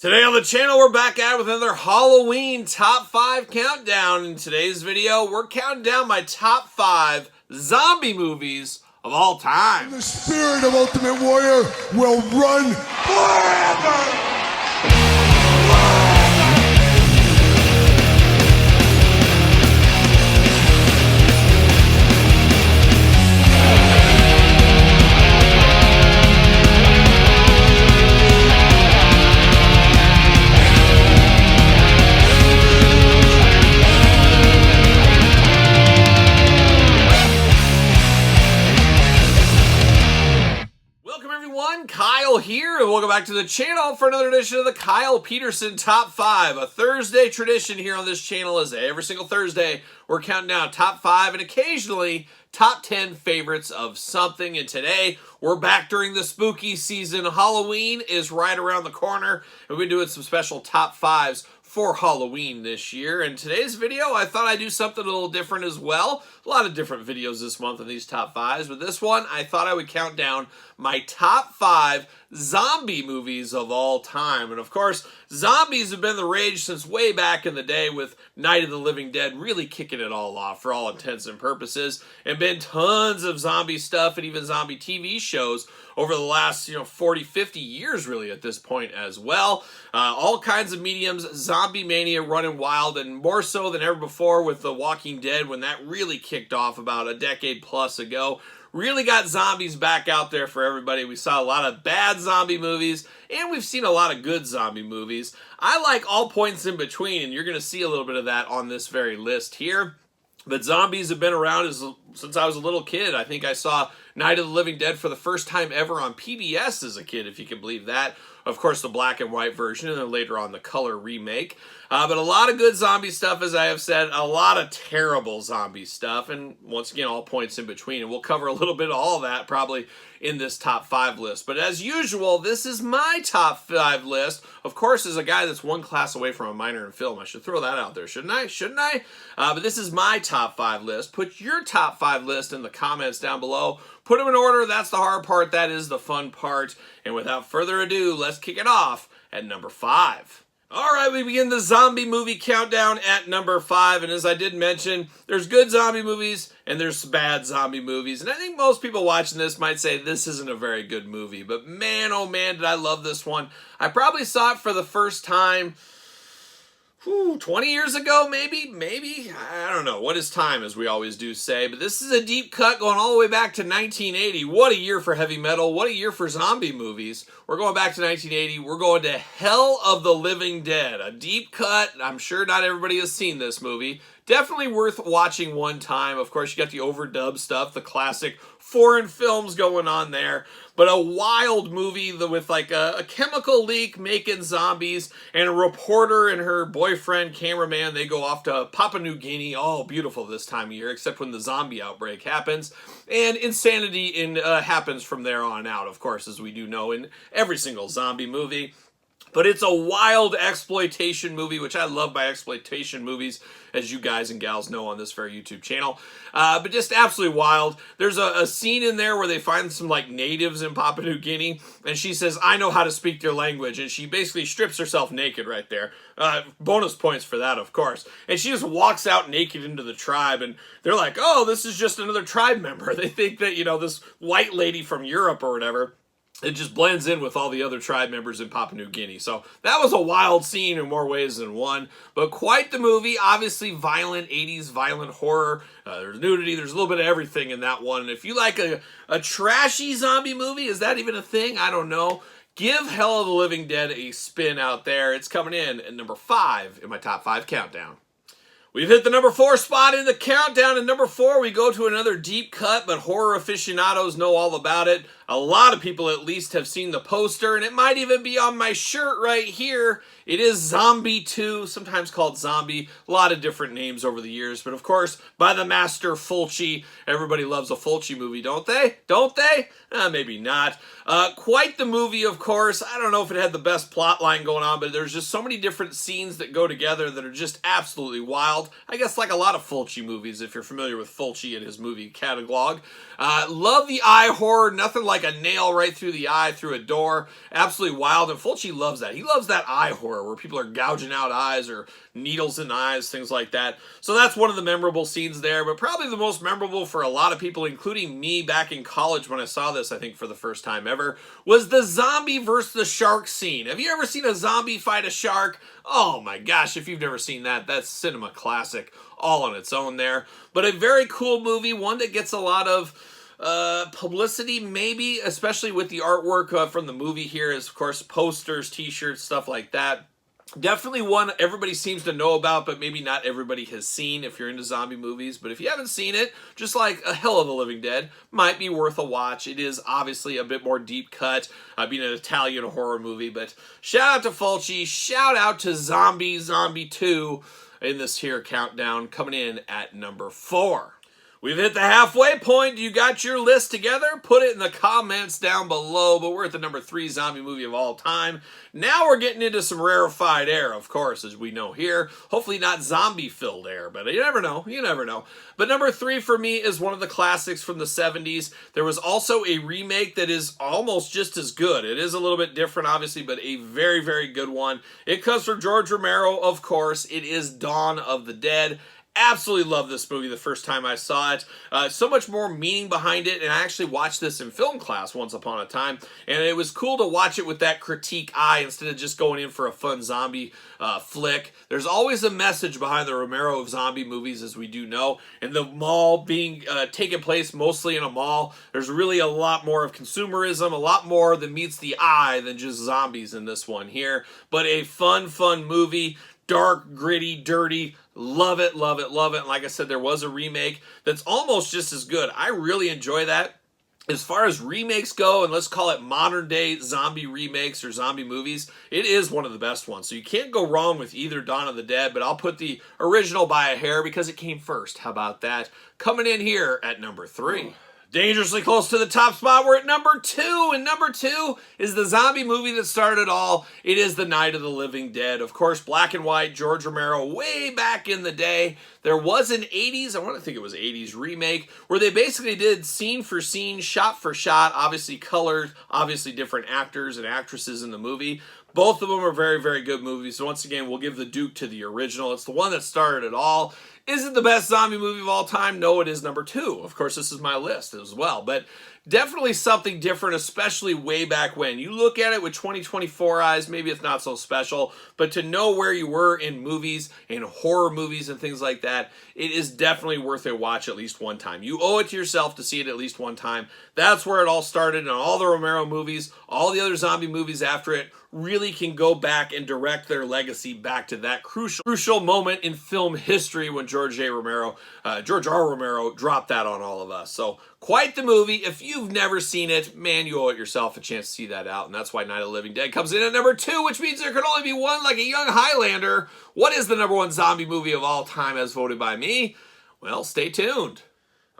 Today on the channel, we're back at it with another Halloween top 5 countdown. In today's video, we're counting down my top 5 zombie movies of all time. The spirit of Ultimate Warrior will run forever! Kyle here, and welcome back to the channel for another edition of the Kyle Peterson Top 5. A Thursday tradition here on this channel is every single Thursday we're counting down top 5 and occasionally top 10 favorites of something. And today we're back during the spooky season. Halloween is right around the corner, and we're doing some special top 5s for Halloween this year. In today's video, I thought I'd do something a little different as well. A lot of different videos this month in these top 5s, but this one, I thought I would count down my top 5 zombie movies of all time. And of course, zombies have been the rage since way back in the day, with Night of the Living Dead really kicking it all off for all intents and purposes, and been tons of zombie stuff and even zombie TV shows over the last 40, 50 years really at this point as well. All kinds of mediums, zombie mania running wild, and more so than ever before with The Walking Dead when that really kicked off about a decade plus ago. Really got zombies back out there for everybody. We saw a lot of bad zombie movies, and we've seen a lot of good zombie movies. I like all points in between, and you're going to see a little bit of that on this very list here. But zombies have been around since I was a little kid. I think I saw Night of the Living Dead for the first time ever on PBS as a kid, if you can believe that. Of course, the black and white version, and then later on the color remake. But a lot of good zombie stuff, as I have said, a lot of terrible zombie stuff, and once again, all points in between. And we'll cover a little bit of all that probably in this top 5 list. But as usual, this is my top 5 list. Of course, as a guy that's one class away from a minor in film, I should throw that out there, shouldn't I? But this is my top 5 list. Put your top 5 list in the comments down below. Put them in order. That's the hard part. That is the fun part. And without further ado, let's kick it off at number 5. All right, we begin the zombie movie countdown at number 5, and as I did mention, there's good zombie movies and there's bad zombie movies, and I think most people watching this might say this isn't a very good movie, but man, oh man, did I love this one. I probably saw it for the first time 20 years ago, maybe? I don't know. What is time, as we always do say. But this is a deep cut going all the way back to 1980. What a year for heavy metal. What a year for zombie movies. We're going back to 1980. We're going to Hell of the Living Dead. A deep cut. I'm sure not everybody has seen this movie. Definitely worth watching one time. Of course, you got the overdub stuff, the classic foreign films going on there. But a wild movie with like a chemical leak making zombies, and a reporter and her boyfriend, cameraman, they go off to Papua New Guinea. Oh, beautiful this time of year, except when the zombie outbreak happens. And insanity happens from there on out, of course, as we do know in every single zombie movie. But it's a wild exploitation movie, which I love by exploitation movies, as you guys and gals know on this very YouTube channel. But just absolutely wild. There's a scene in there where they find some like natives in Papua New Guinea, and she says, "I know how to speak their language," and she basically strips herself naked right there. Bonus points for that, of course. And she just walks out naked into the tribe, and they're like, "Oh, this is just another tribe member." They think that, this white lady from Europe or whatever. It just blends in with all the other tribe members in Papua New Guinea. So that was a wild scene in more ways than one. But quite the movie. Obviously violent, 80s violent horror. There's nudity. There's a little bit of everything in that one. If you like a trashy zombie movie, is that even a thing? I don't know. Give Hell of the Living Dead a spin out there. It's coming in at number 5 in my top 5 countdown. We've hit the number 4 spot in the countdown. At number 4, we go to another deep cut, but horror aficionados know all about it. A lot of people at least have seen the poster, and it might even be on my shirt right here. It is Zombie 2, sometimes called Zombie. A lot of different names over the years, but of course, by the master Fulci. Everybody loves a Fulci movie, don't they? Don't they? Maybe not. Quite the movie, of course. I don't know if it had the best plot line going on, but there's just so many different scenes that go together that are just absolutely wild. I guess like a lot of Fulci movies, if you're familiar with Fulci and his movie catalog. Love the eye horror. Nothing like like a nail right through the eye, through a door. Absolutely wild, and Fulci loves that. He loves that eye horror where people are gouging out eyes or needles in eyes, things like that. So that's one of the memorable scenes there, but probably the most memorable for a lot of people, including me back in college when I saw this, I think for the first time ever, was the zombie versus the shark scene. Have you ever seen a zombie fight a shark? Oh my gosh, if you've never seen that, that's cinema classic all on its own there. But a very cool movie, one that gets a lot of publicity, maybe, especially with the artwork from the movie here, is of course posters, t-shirts, stuff like that. Definitely one everybody seems to know about, but maybe not everybody has seen if you're into zombie movies. But if you haven't seen it, just like A Hell of a Living Dead, might be worth a watch. It is obviously a bit more deep cut, being an Italian horror movie. But shout out to Fulci, shout out to Zombie 2 in this here countdown, coming in at number 4. We've hit the halfway point. You got your list together? Put it in the comments down below. But we're at the number 3 zombie movie of all time. Now we're getting into some rarefied air, of course, as we know here. Hopefully not zombie-filled air, but you never know. You never know. But number 3 for me is one of the classics from the 70s. There was also a remake that is almost just as good. It is a little bit different, obviously, but a very, very good one. It comes from George Romero, of course. It is Dawn of the Dead. Absolutely loved this movie the first time I saw it. So much more meaning behind it, and I actually watched this in film class once upon a time, and it was cool to watch it with that critique eye instead of just going in for a fun zombie flick. There's always a message behind the Romero of zombie movies, as we do know, and the mall being taking place mostly in a mall, there's really a lot more of consumerism, a lot more that meets the eye than just zombies in this one here. But a fun movie. Dark, gritty, dirty. Love it, love it, love it. And like I said, there was a remake that's almost just as good. I really enjoy that. As far as remakes go, and let's call it modern day zombie remakes or zombie movies, it is one of the best ones. So you can't go wrong with either Dawn of the Dead, but I'll put the original by a hair because it came first. How about that? Coming in here at number 3. Dangerously close to the top spot. We're at number 2, and number 2 is the zombie movie that started it all. It is The Night of the Living Dead. Of course, black and white, George Romero, way back in the day. There was an 80s, I want to think it was 80s remake, where they basically did scene for scene, shot for shot, obviously colored, obviously different actors and actresses in the movie. Both of them are very, very good movies. So once again, we'll give the Duke to the original. It's the one that started it all. Is it the best zombie movie of all time? No, it is number 2. Of course, this is my list as well. But definitely something different, especially way back when. You look at it with 2024 eyes, maybe it's not so special. But to know where you were in movies, in horror movies and things like that, it is definitely worth a watch at least one time. You owe it to yourself to see it at least one time. That's where it all started. And all the Romero movies, all the other zombie movies after it, really can go back and direct their legacy back to that crucial moment in film history when George R. Romero dropped that on all of us. So quite the movie. If you've never seen it, man, you owe it yourself a chance to see that out. And that's why Night of the Living Dead comes in at number 2, which means there can only be one, like a young Highlander. What is the number 1 zombie movie of all time as voted by me? Well, stay tuned.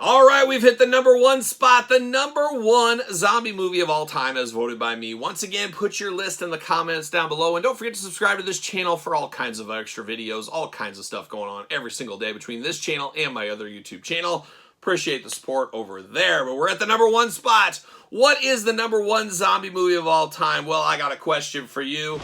All right, we've hit the number 1 spot, the number 1 zombie movie of all time as voted by me. Once again, put your list in the comments down below, and don't forget to subscribe to this channel for all kinds of extra videos, all kinds of stuff going on every single day between this channel and my other YouTube channel. Appreciate the support over there, but we're at the number 1 spot. What is the number 1 zombie movie of all time? Well, I got a question for you.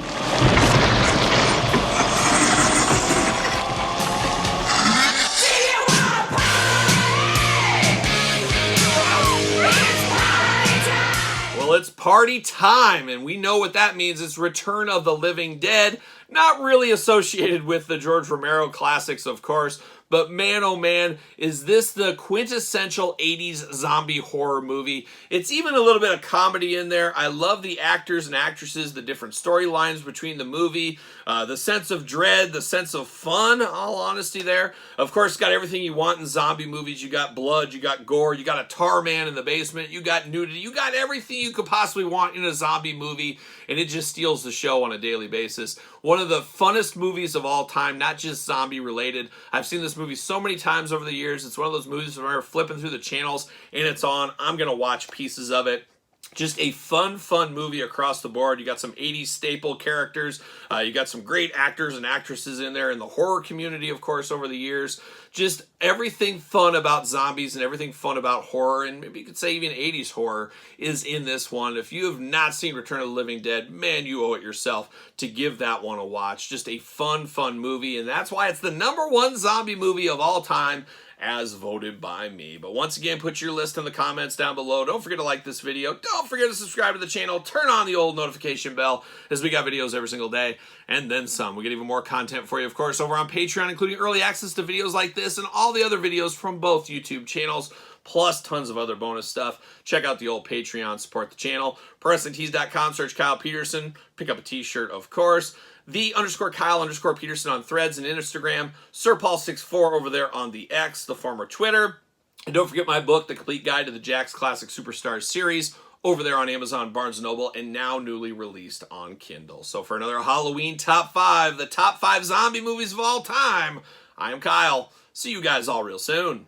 Well, it's party time, and we know what that means. It's Return of the Living Dead. Not really associated with the George Romero classics, of course, but man, oh man, is this the quintessential 80s zombie horror movie. It's even a little bit of comedy in there. I love the actors and actresses, the different storylines between the movie, the sense of dread, the sense of fun, all honesty there. Of course, it's got everything you want in zombie movies. You got blood, you got gore, you got a tar man in the basement, you got nudity, you got everything you could possibly want in a zombie movie, and it just steals the show on a daily basis. One of the funnest movies of all time, not just zombie related. I've seen this movie so many times over the years. It's one of those movies where I'm flipping through the channels and it's on. I'm going to watch pieces of it. Just a fun movie across the board. You got some 80s staple characters. You got some great actors and actresses in there in the horror community, of course, over the years. Just everything fun about zombies and everything fun about horror, and maybe you could say even 80s horror, is in this one. If you have not seen Return of the Living Dead, man, you owe it yourself to give that one a watch. Just a fun movie, and that's why it's the #1 zombie movie of all time, as voted by me. But once again, put your list in the comments down below. Don't forget to like this video. Don't forget to subscribe to the channel. Turn on the old notification bell, as we got videos every single day, and then some. We get even more content for you, of course, over on Patreon, including early access to videos like this and all the other videos from both YouTube channels, plus tons of other bonus stuff. Check out the old Patreon, support the channel. ProWrestlingTees.com, search Kyle Peterson. Pick up a t-shirt, of course. _Kyle_Peterson on Threads and Instagram. SirPaul64 over there on the X, the former Twitter. And don't forget my book, The Complete Guide to the Jakks Classic Superstars series, over there on Amazon, Barnes & Noble, and now newly released on Kindle. So for another Halloween Top 5, the top 5 zombie movies of all time, I am Kyle. See you guys all real soon.